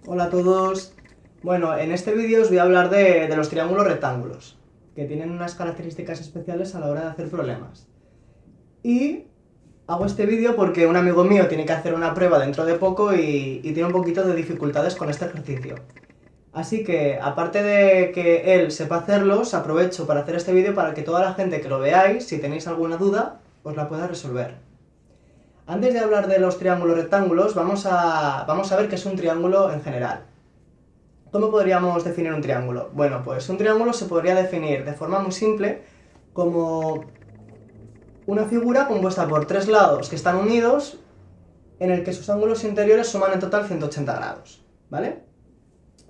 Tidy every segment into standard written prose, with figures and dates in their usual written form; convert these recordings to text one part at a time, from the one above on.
Hola a todos. Bueno, en este vídeo os voy a hablar de los triángulos rectángulos, que tienen unas características especiales a la hora de hacer problemas. Y hago este vídeo porque un amigo mío tiene que hacer una prueba dentro de poco y tiene un poquito de dificultades con este ejercicio. Así que, aparte de que él sepa hacerlos, aprovecho para hacer este vídeo para que toda la gente que lo veáis, si tenéis alguna duda, os la pueda resolver. Antes de hablar de los triángulos rectángulos, vamos a ver qué es un triángulo en general. ¿Cómo podríamos definir un triángulo? Bueno, pues un triángulo se podría definir de forma muy simple como una figura compuesta por tres lados que están unidos en el que sus ángulos interiores suman en total 180 grados, ¿vale?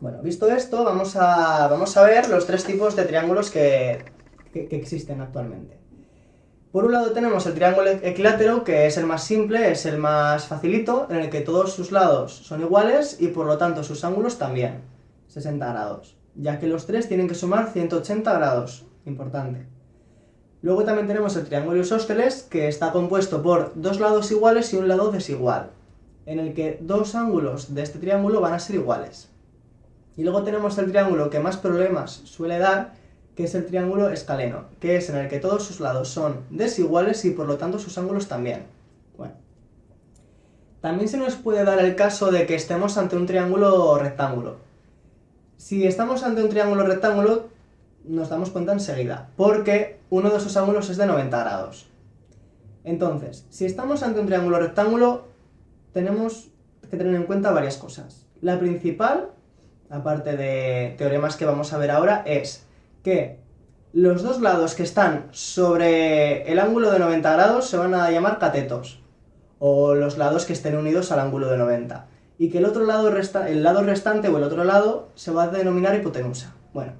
Bueno, visto esto, vamos a ver los tres tipos de triángulos que existen actualmente. Por un lado tenemos el triángulo equilátero, que es el más simple, es el más facilito, en el que todos sus lados son iguales y por lo tanto sus ángulos también, 60 grados, ya que los tres tienen que sumar 180 grados, importante. Luego también tenemos el triángulo isósceles, que está compuesto por dos lados iguales y un lado desigual, en el que dos ángulos de este triángulo van a ser iguales. Y luego tenemos el triángulo que más problemas suele dar, que es el triángulo escaleno, que es en el que todos sus lados son desiguales y por lo tanto sus ángulos también. Bueno. También se nos puede dar el caso de que estemos ante un triángulo rectángulo. Si estamos ante un triángulo rectángulo, nos damos cuenta enseguida, porque uno de sus ángulos es de 90 grados. Entonces, si estamos ante un triángulo rectángulo, tenemos que tener en cuenta varias cosas. La principal, aparte de teoremas que vamos a ver ahora, es que los dos lados que están sobre el ángulo de 90 grados se van a llamar catetos, o los lados que estén unidos al ángulo de 90, y que el otro lado el lado restante o el otro lado se va a denominar hipotenusa. Bueno,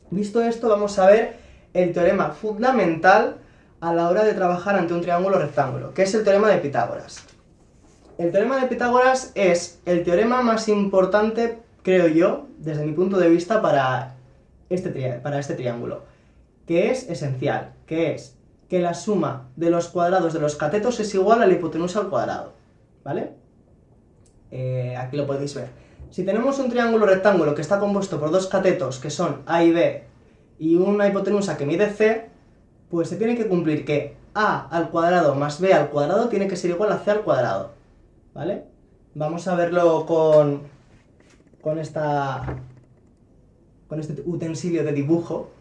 visto esto, vamos a ver el teorema fundamental a la hora de trabajar ante un triángulo rectángulo, que es el teorema de Pitágoras. El teorema de Pitágoras es el teorema más importante, creo yo, desde mi punto de vista, para este triángulo, que es esencial, que es que la suma de los cuadrados de los catetos es igual a la hipotenusa al cuadrado, ¿vale? Aquí lo podéis ver. Si tenemos un triángulo rectángulo que está compuesto por dos catetos que son A y B y una hipotenusa que mide C, pues se tiene que cumplir que A al cuadrado más B al cuadrado tiene que ser igual a C al cuadrado, ¿vale? Vamos a verlo con este utensilio de dibujo.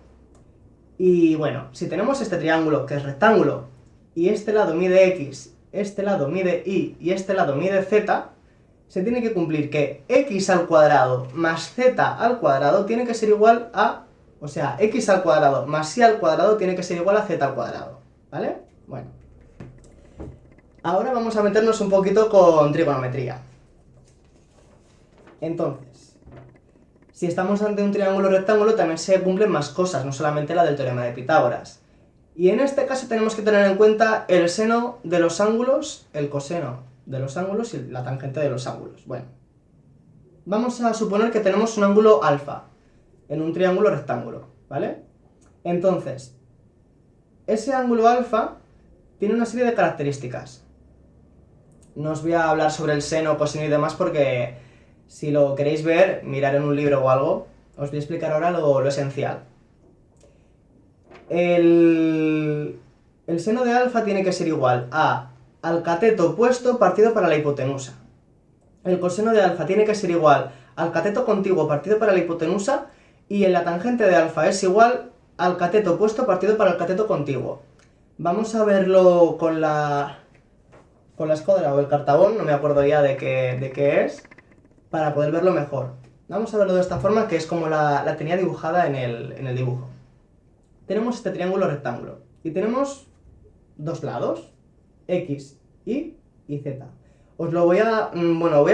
Y bueno, si tenemos este triángulo que es rectángulo y este lado mide X, este lado mide Y y este lado mide Z, se tiene que cumplir que X al cuadrado más Z al cuadrado tiene que ser igual a, o sea, X al cuadrado más Y al cuadrado tiene que ser igual a Z al cuadrado, ¿vale? Bueno, ahora vamos a meternos un poquito con trigonometría. Entonces, si estamos ante un triángulo rectángulo también se cumplen más cosas, no solamente la del teorema de Pitágoras. Y en este caso tenemos que tener en cuenta el seno de los ángulos, el coseno de los ángulos y la tangente de los ángulos. Bueno, vamos a suponer que tenemos un ángulo alfa en un triángulo rectángulo, ¿vale? Entonces, ese ángulo alfa tiene una serie de características. No os voy a hablar sobre el seno, coseno y demás porque si lo queréis ver, mirar en un libro o algo, os voy a explicar ahora lo esencial. El seno de alfa tiene que ser igual al cateto opuesto partido para la hipotenusa. El coseno de alfa tiene que ser igual al cateto contiguo partido para la hipotenusa y en la tangente de alfa es igual al cateto opuesto partido para el cateto contiguo. Vamos a verlo con la escuadra o el cartabón, no me acuerdo ya de qué es, para poder verlo mejor. Vamos a verlo de esta forma, que es como la tenía dibujada en el dibujo. Tenemos este triángulo rectángulo y tenemos dos lados, X, Y y Z. Voy a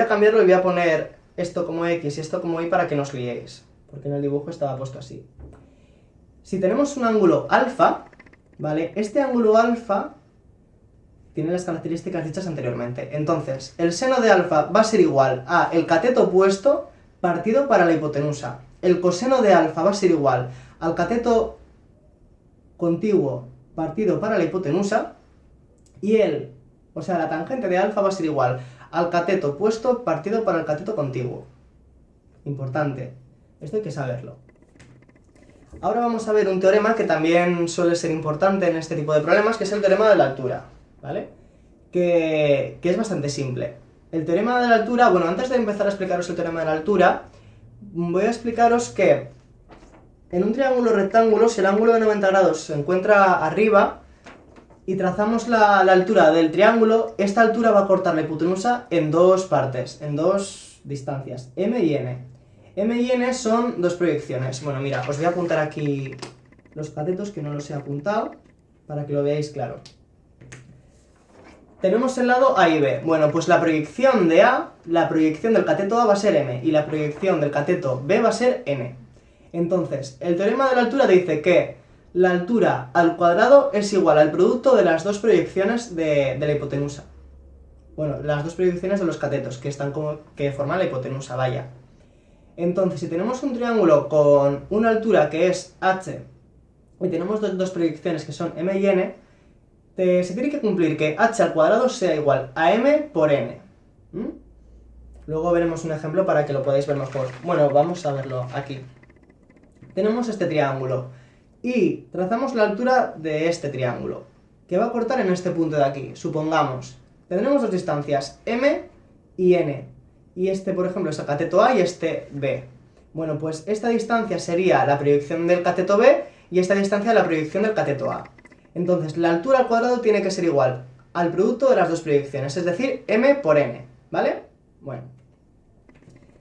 cambiarlo y voy a poner esto como X y esto como Y para que no os liéis, porque en el dibujo estaba puesto así. Si tenemos un ángulo alfa, ¿vale? Este ángulo alfa tiene las características dichas anteriormente. Entonces, el seno de alfa va a ser igual a el cateto opuesto partido para la hipotenusa. El coseno de alfa va a ser igual al cateto contiguo partido para la hipotenusa y la tangente de alfa va a ser igual al cateto opuesto partido para el cateto contiguo, Importante. Esto hay que saberlo. Ahora vamos a ver un teorema que también suele ser importante en este tipo de problemas, que es el teorema de la altura, ¿vale? Que es bastante simple. El teorema de la altura, bueno, antes de empezar a explicaros el teorema de la altura, voy a explicaros que en un triángulo rectángulo, si el ángulo de 90 grados se encuentra arriba y trazamos la altura del triángulo, esta altura va a cortar la hipotenusa en dos partes, en dos distancias, m y n. M y n son dos proyecciones. Bueno, mira, os voy a apuntar aquí los catetos que no los he apuntado para que lo veáis claro. Tenemos el lado A y B. Bueno, pues la proyección de A, la proyección del cateto A va a ser m y la proyección del cateto B va a ser n. Entonces, el teorema de la altura dice que la altura al cuadrado es igual al producto de las dos proyecciones de la hipotenusa. Bueno, las dos proyecciones de los catetos que forman la hipotenusa, vaya. Entonces, si tenemos un triángulo con una altura que es h y tenemos dos proyecciones que son m y n, se tiene que cumplir que h al cuadrado sea igual a m por n. Luego veremos un ejemplo para que lo podáis ver mejor. Bueno, vamos a verlo aquí. Tenemos este triángulo y trazamos la altura de este triángulo, que va a cortar en este punto de aquí. Supongamos, tendremos dos distancias, m y n. Y este, por ejemplo, es el cateto A y este B. Bueno, pues esta distancia sería la proyección del cateto B y esta distancia la proyección del cateto A. Entonces, la altura al cuadrado tiene que ser igual al producto de las dos proyecciones, es decir, m por n, ¿vale? Bueno,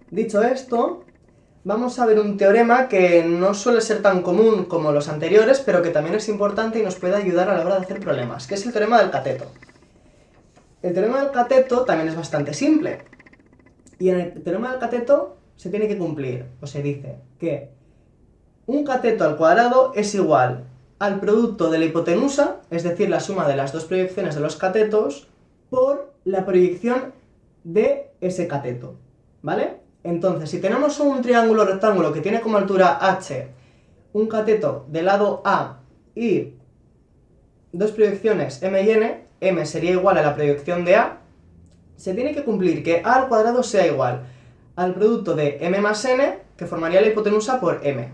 dicho esto, vamos a ver un teorema que no suele ser tan común como los anteriores, pero que también es importante y nos puede ayudar a la hora de hacer problemas, que es el teorema del cateto. El teorema del cateto también es bastante simple. Y en el teorema del cateto se tiene que cumplir, o se dice, que un cateto al cuadrado es igual al producto de la hipotenusa, es decir, la suma de las dos proyecciones de los catetos, por la proyección de ese cateto, ¿vale? Entonces, si tenemos un triángulo rectángulo que tiene como altura h un cateto del lado A y dos proyecciones m y n, m sería igual a la proyección de A, se tiene que cumplir que a al cuadrado sea igual al producto de m más n, que formaría la hipotenusa por m.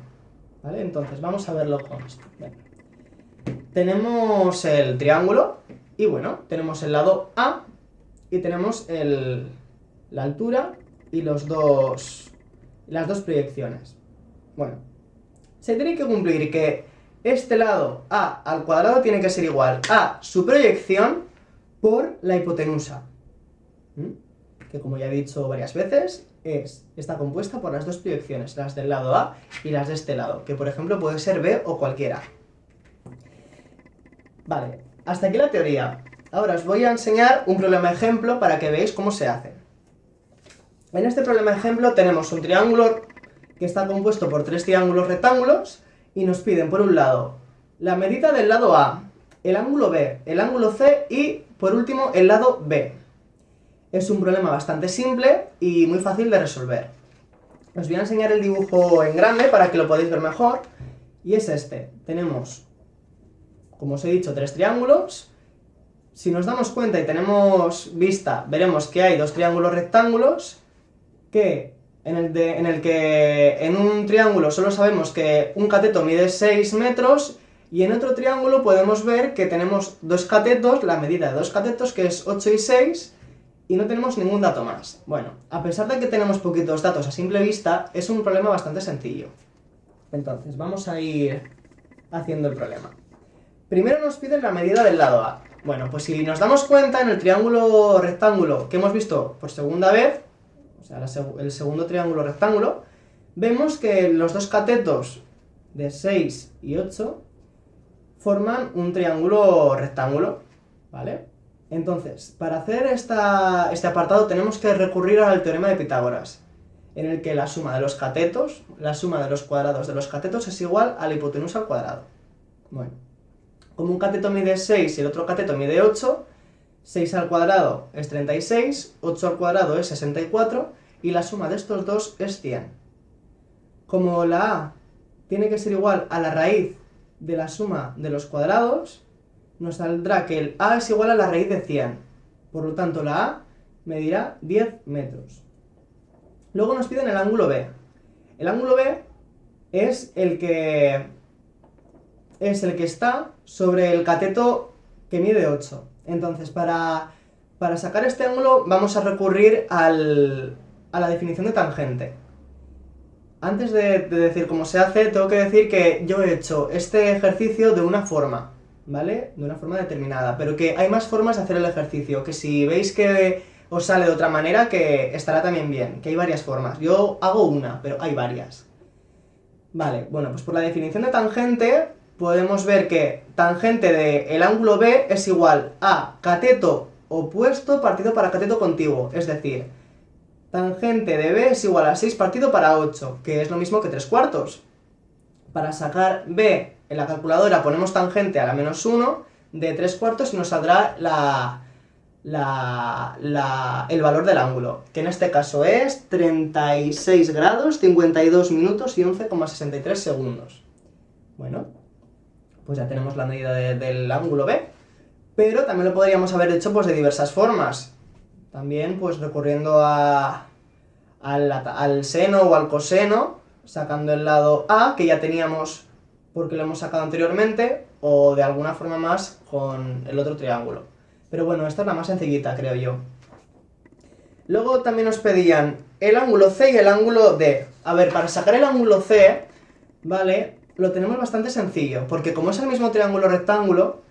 ¿Vale? Entonces, vamos a verlo con esto. Venga. Tenemos el triángulo y bueno, tenemos el lado A y tenemos la altura y las dos proyecciones. Bueno, se tiene que cumplir que este lado A al cuadrado tiene que ser igual a su proyección por la hipotenusa. Que como ya he dicho varias veces, está compuesta por las dos proyecciones, las del lado A y las de este lado, que por ejemplo puede ser B o cualquiera. Vale, hasta aquí la teoría. Ahora os voy a enseñar un problema ejemplo para que veáis cómo se hace. En este problema ejemplo tenemos un triángulo que está compuesto por tres triángulos rectángulos y nos piden por un lado la medida del lado A, el ángulo B, el ángulo C y por último el lado B. Es un problema bastante simple y muy fácil de resolver. Os voy a enseñar el dibujo en grande para que lo podáis ver mejor. Y es este. Tenemos, como os he dicho, tres triángulos. Si nos damos cuenta y tenemos vista, veremos que hay dos triángulos rectángulos en un triángulo solo sabemos que un cateto mide 6 metros y en otro triángulo podemos ver que tenemos dos catetos, la medida de dos catetos que es 8 y 6 y no tenemos ningún dato más. Bueno, a pesar de que tenemos poquitos datos a simple vista, es un problema bastante sencillo. Entonces, vamos a ir haciendo el problema. Primero nos piden la medida del lado A. Bueno, pues si nos damos cuenta, en el triángulo rectángulo que hemos visto por segunda vez, o sea, el segundo triángulo rectángulo, vemos que los dos catetos de 6 y 8 forman un triángulo rectángulo, ¿vale? Entonces, para hacer este apartado tenemos que recurrir al teorema de Pitágoras, en el que la suma de los catetos, la suma de los cuadrados de los catetos es igual a la hipotenusa al cuadrado. Bueno, como un cateto mide 6 y el otro cateto mide 8, 6 al cuadrado es 36, 8 al cuadrado es 64 y la suma de estos dos es 100. Como la A tiene que ser igual a la raíz de la suma de los cuadrados, nos saldrá que el A es igual a la raíz de 100. Por lo tanto, la A medirá 10 metros. Luego nos piden el ángulo B. El ángulo B es el que está sobre el cateto que mide 8. Entonces, para sacar este ángulo vamos a recurrir a la definición de tangente. Antes de decir cómo se hace, tengo que decir que yo he hecho este ejercicio de una forma, ¿vale? De una forma determinada, pero que hay más formas de hacer el ejercicio, que si veis que os sale de otra manera, que estará también bien, que hay varias formas. Yo hago una, pero hay varias. Vale, bueno, pues por la definición de tangente podemos ver que tangente del ángulo B es igual a cateto opuesto partido para cateto contiguo, es decir, tangente de B es igual a 6 partido para 8, que es lo mismo que 3/4. Para sacar B en la calculadora ponemos tangente a la -1 de 3/4 y nos saldrá el valor del ángulo, que en este caso es 36 grados, 52 minutos y 11,63 segundos. Bueno, pues ya tenemos la medida del ángulo B, pero también lo podríamos haber hecho pues de diversas formas. También pues recurriendo al seno o al coseno, sacando el lado A, que ya teníamos porque lo hemos sacado anteriormente, o de alguna forma más con el otro triángulo. Pero bueno, esta es la más sencillita, creo yo. Luego también nos pedían el ángulo C y el ángulo D. A ver, para sacar el ángulo C, ¿vale? Lo tenemos bastante sencillo, porque como es el mismo triángulo rectángulo,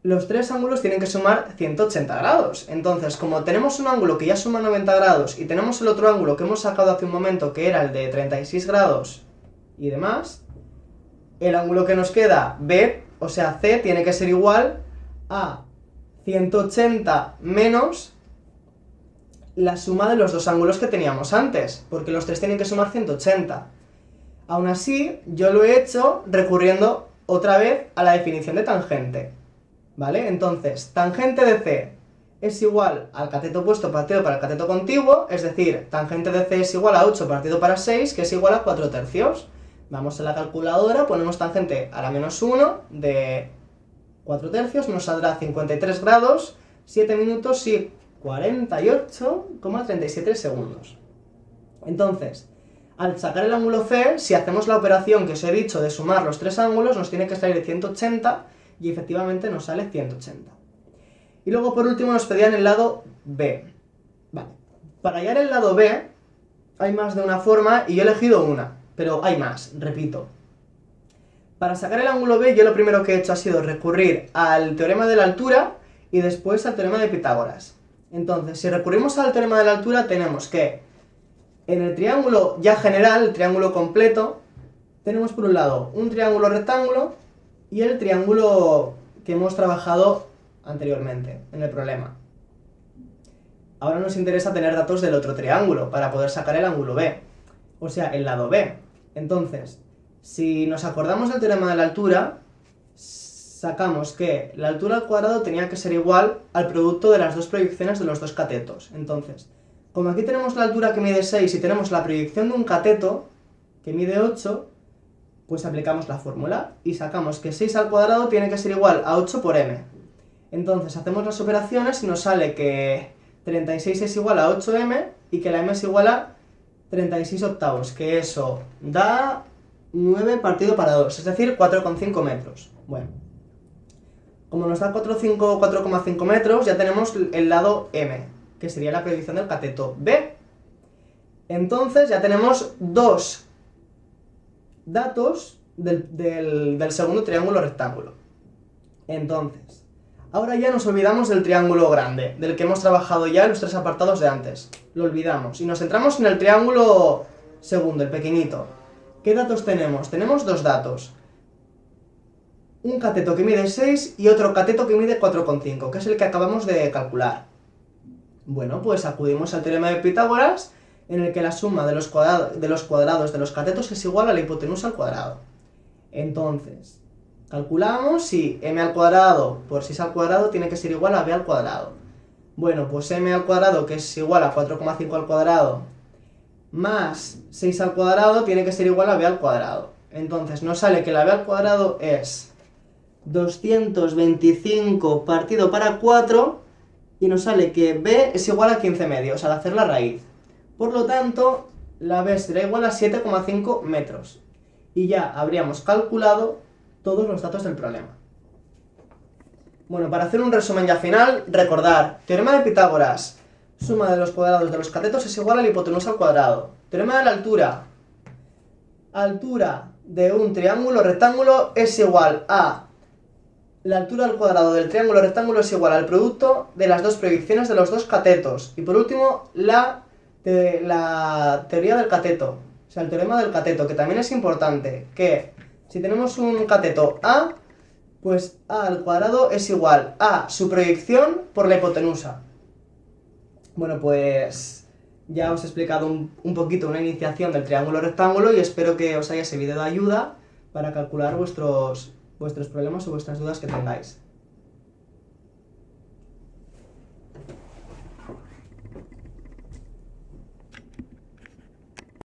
los tres ángulos tienen que sumar 180 grados. Entonces, como tenemos un ángulo que ya suma 90 grados y tenemos el otro ángulo que hemos sacado hace un momento, que era el de 36 grados y demás, el ángulo que nos queda, B, o sea, C, tiene que ser igual a 180 menos la suma de los dos ángulos que teníamos antes, porque los tres tienen que sumar 180. Aún así, yo lo he hecho recurriendo otra vez a la definición de tangente, ¿vale? Entonces, tangente de C es igual al cateto opuesto partido para el cateto contiguo, es decir, tangente de C es igual a 8 partido para 6, que es igual a 4/3. Vamos a la calculadora, ponemos tangente a la -1 de 4/3, nos saldrá 53 grados, 7 minutos y 48,37 segundos. Entonces, al sacar el ángulo C, si hacemos la operación que os he dicho de sumar los tres ángulos, nos tiene que salir 180 y efectivamente nos sale 180. Y luego por último nos pedían el lado B. Vale. Para hallar el lado B hay más de una forma y yo he elegido una, pero hay más, repito. Para sacar el ángulo B yo lo primero que he hecho ha sido recurrir al teorema de la altura y después al teorema de Pitágoras. Entonces, si recurrimos al teorema de la altura tenemos que en el triángulo ya general, el triángulo completo, tenemos por un lado un triángulo rectángulo y el triángulo que hemos trabajado anteriormente en el problema. Ahora nos interesa tener datos del otro triángulo para poder sacar el ángulo B, o sea, el lado B. Entonces, si nos acordamos del teorema de la altura, sacamos que la altura al cuadrado tenía que ser igual al producto de las dos proyecciones de los dos catetos. Entonces, como aquí tenemos la altura que mide 6 y tenemos la proyección de un cateto que mide 8, pues aplicamos la fórmula y sacamos que 6 al cuadrado tiene que ser igual a 8 por m. Entonces hacemos las operaciones y nos sale que 36 es igual a 8m y que la m es igual a 36 octavos, que eso da 9 partido para 2, es decir, 4,5 metros. Bueno, como nos da 4,5 metros, ya tenemos el lado m, que sería la proyección del cateto B. Entonces ya tenemos dos datos del segundo triángulo rectángulo. Entonces, ahora ya nos olvidamos del triángulo grande, del que hemos trabajado ya en los tres apartados de antes. Lo olvidamos y nos centramos en el triángulo segundo, el pequeñito. ¿Qué datos tenemos? Tenemos dos datos. Un cateto que mide 6 y otro cateto que mide 4,5, que es el que acabamos de calcular. Bueno, pues acudimos al teorema de Pitágoras, en el que la suma de los cuadrados de los catetos es igual a la hipotenusa al cuadrado. Entonces, calculamos si m al cuadrado por 6 al cuadrado tiene que ser igual a b al cuadrado. Bueno, pues m al cuadrado, que es igual a 4,5 al cuadrado, más 6 al cuadrado tiene que ser igual a b al cuadrado. Entonces nos sale que la b al cuadrado es 225 partido para 4 y nos sale que b es igual a 15 medios al hacer la raíz. Por lo tanto, la B será igual a 7,5 metros. Y ya habríamos calculado todos los datos del problema. Bueno, para hacer un resumen ya final, recordar, teorema de Pitágoras, suma de los cuadrados de los catetos es igual a la hipotenusa al cuadrado. Teorema de la altura, altura de un triángulo rectángulo es igual a la altura al cuadrado del triángulo rectángulo es igual al producto de las dos proyecciones de los dos catetos. Y por último, la teoría del cateto, o sea, el teorema del cateto, que también es importante, que si tenemos un cateto A, pues A al cuadrado es igual a su proyección por la hipotenusa. Bueno, pues ya os he explicado un poquito una iniciación del triángulo rectángulo y espero que os haya servido de ayuda para calcular vuestros problemas o vuestras dudas que tengáis.